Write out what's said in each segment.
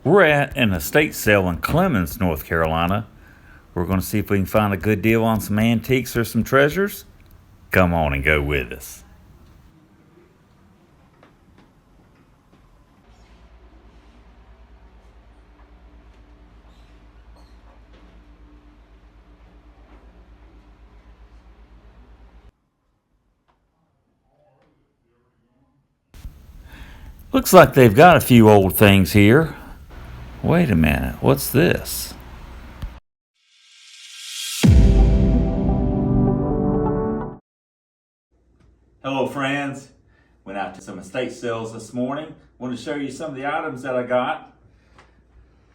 We're at an estate sale in Clemens, North Carolina. We're going to see if we can find a good deal on some antiques or some treasures. Come on and go with us. Looks like they've got a few old things here. Wait a minute, what's this? Hello friends, went out to some estate sales this morning. Want to show you some of the items that I got.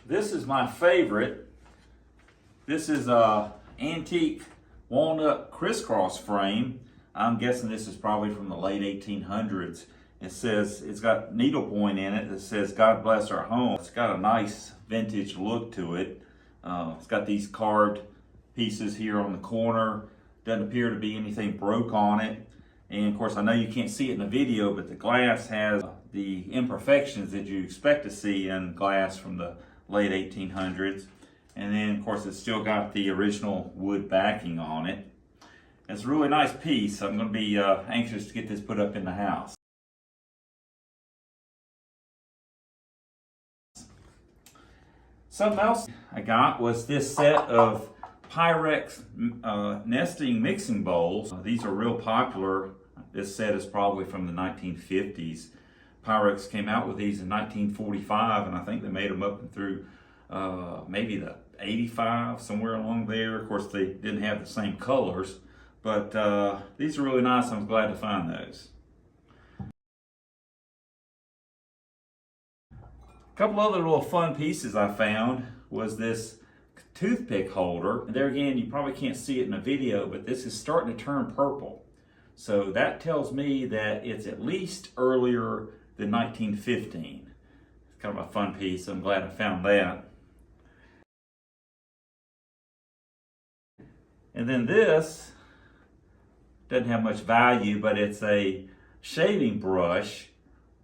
This is my favorite. This is a antique walnut crisscross frame. I'm guessing this is probably from the late 1800s. It says, it's got needlepoint in it that says, "God bless our home." It's got a nice vintage look to it. It's got these carved pieces here on the corner. Doesn't appear to be anything broke on it. And of course, I know you can't see it in the video, but the glass has the imperfections that you expect to see in glass from the late 1800s. And then of course, it's still got the original wood backing on it. It's a really nice piece. I'm going to be anxious to get this put up in the house. Something else I got was this set of Pyrex nesting mixing bowls. These are real popular. This set is probably from the 1950s. Pyrex came out with these in 1945, and I think they made them up and through maybe the 85, somewhere along there. Of course, they didn't have the same colors, but these are really nice. I'm glad to find those. A couple other little fun pieces I found was this toothpick holder. There again, you probably can't see it in the video, but this is starting to turn purple. So that tells me that it's at least earlier than 1915. It's kind of a fun piece. I'm glad I found that. And then this doesn't have much value, but it's a shaving brush,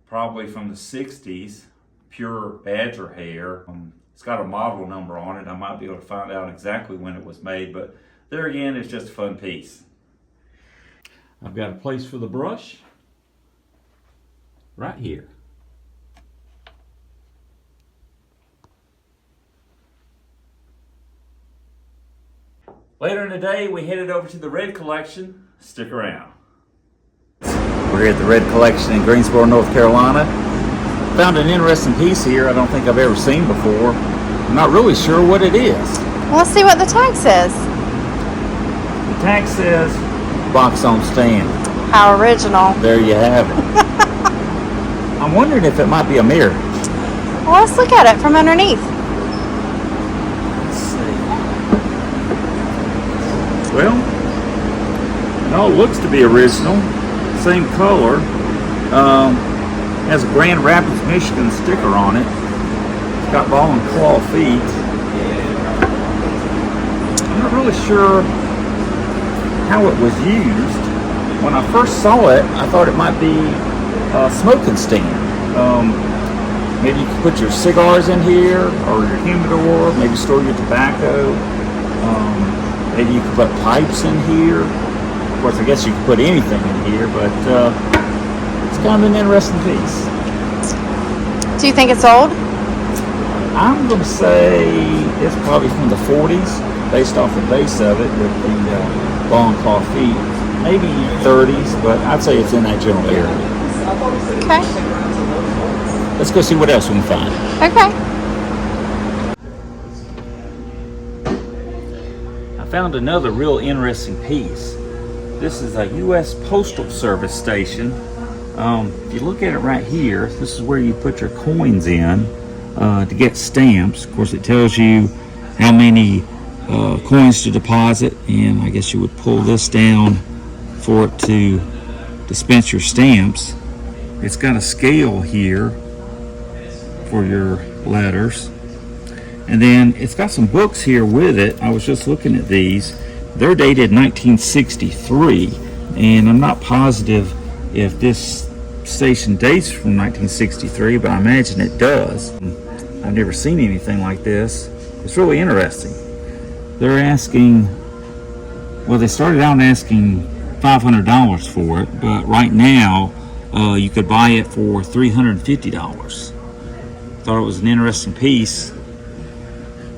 probably from the 60s. Pure badger hair. It's got a model number on it. I might be able to find out exactly when it was made, but there again, it's just a fun piece. I've got a place for the brush right here. Later in the day, we headed over to the Red Collection. Stick around. We're here at the Red Collection in Greensboro, North Carolina. Found an interesting piece here I don't think I've ever seen before. I'm not really sure what it is. Well, let's see what the tag says. The tag says box on stand. How original. There you have it. I'm wondering if it might be a mirror. Well, let's look at it from underneath. Let's see. Well, it all looks to be original. Same color. Has a Grand Rapids, Michigan sticker on it. It's got ball and claw feet. I'm not really sure how it was used. When I first saw it, I thought it might be a smoking stand. Maybe you could put your cigars in here, or your humidor, maybe store your tobacco. Maybe you could put pipes in here. Of course, I guess you could put anything in here, but it's kind of an interesting piece. Do you think it's old? I'm going to say it's probably from the 40s, based off the base of it with the ball and claw feet. Maybe 30s, but I'd say it's in that general area. Okay. Let's go see what else we can find. Okay. I found another real interesting piece. This is a U.S. Postal Service station. If you look at it right here, this is where you put your coins in to get stamps. Of course, it tells you how many coins to deposit, and I guess you would pull this down for it to dispense your stamps. It's got a scale here for your letters, and then it's got some books here with it. I was just looking at these. They're dated 1963, and I'm not positive if this station dates from 1963, but I imagine it does. I've never seen anything like this. It's really interesting. They're asking, well, they started out asking $500 for it, but right now you could buy it for $350. Thought it was an interesting piece.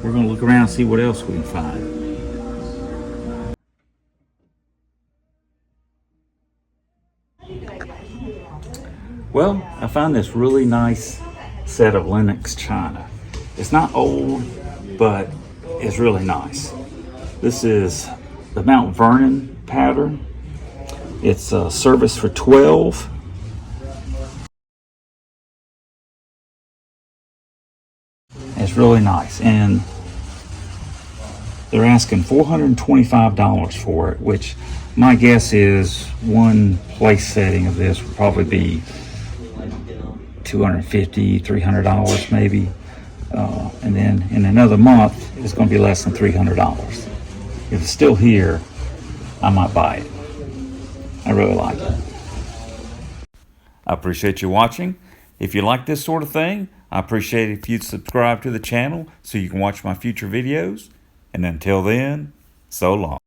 We're going to look around and see what else we can find. Well, I found this really nice set of Lenox china. It's not old, but it's really nice. This is the Mount Vernon pattern. It's a service for 12. It's really nice, and they're asking $425 for it, which my guess is one place setting of this would probably be $250, $300 maybe. And then in another month, it's going to be less than $300. If it's still here, I might buy it. I really like it. I appreciate you watching. If you like this sort of thing, I appreciate it if you'd subscribe to the channel so you can watch my future videos. And until then, so long.